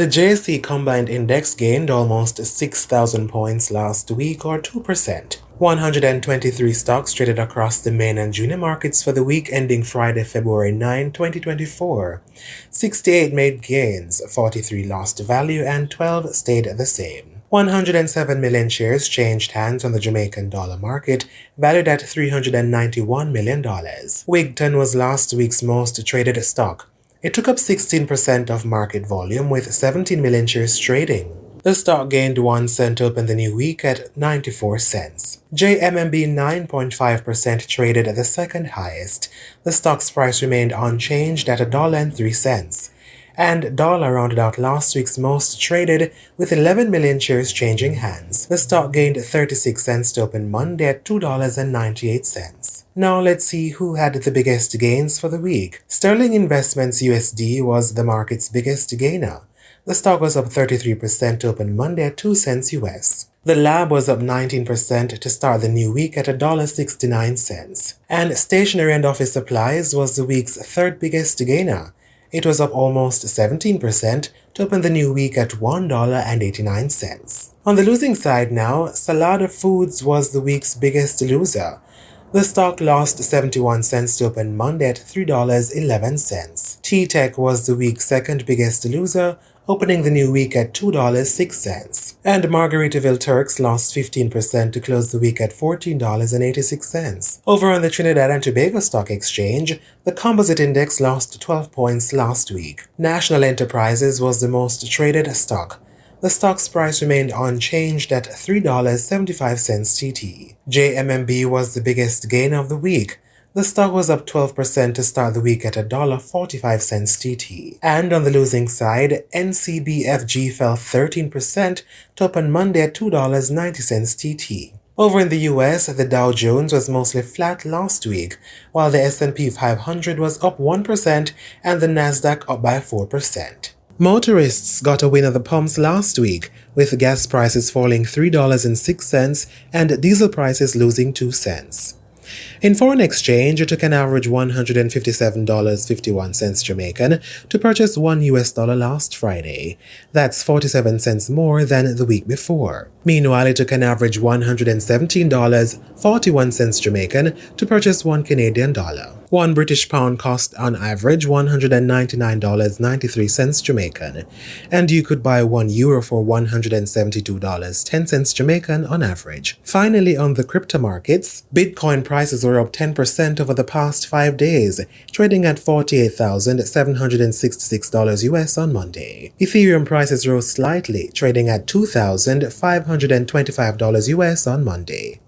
The JSE Combined Index gained almost 6,000 points last week, or 2%. 123 stocks traded across the main and junior markets for the week ending Friday, February 9, 2024. 68 made gains, 43 lost value, and 12 stayed the same. 107 million shares changed hands on the Jamaican dollar market, valued at $391 million. Wigton was last week's most traded stock. It took up 16% of market volume with 17 million shares trading. The stock gained 1 cent to open the new week at 94 cents. JMMB 9.5% traded at the second highest. The stock's price remained unchanged at $1.03. And dollar rounded out last week's most traded with 11 million shares changing hands. The stock gained 36 cents to open Monday at $2.98. Now let's see who had the biggest gains for the week. Sterling Investments USD was the market's biggest gainer. The stock was up 33% to open Monday at 2 cents US. The Lab was up 19% to start the new week at $1.69. And Stationery and Office Supplies was the week's third biggest gainer. It was up almost 17% to open the new week at $1.89. On the losing side now, Salada Foods was the week's biggest loser. The stock lost 71 cents to open Monday at $3.11. T-Tech was the week's second biggest loser, opening the new week at $2.06. And Margaritaville Turks lost 15% to close the week at $14.86. Over on the Trinidad and Tobago Stock Exchange, the composite index lost 12 points last week. National Enterprises was the most traded stock. The stock's price remained unchanged at $3.75 TT. JMMB was the biggest gain of the week. The stock was up 12% to start the week at $1.45 TT. And on the losing side, NCBFG fell 13% to open Monday at $2.90 TT. Over in the US, the Dow Jones was mostly flat last week, while the S&P 500 was up 1% and the Nasdaq up by 4%. Motorists got a win at the pumps last week, with gas prices falling $3.06 and diesel prices losing 2 cents. In foreign exchange, it took an average $157.51 Jamaican to purchase $1 last Friday. That's 47 cents more than the week before. Meanwhile, it took an average $117.41 Jamaican to purchase $1 Canadian. 1 British pound cost on average $199.93 Jamaican, and you could buy €1 for $172.10 Jamaican on average. Finally, on the crypto markets, Bitcoin prices were up 10% over the past 5 days, trading at $48,766 US on Monday. Ethereum prices rose slightly, trading at $2,525 US on Monday.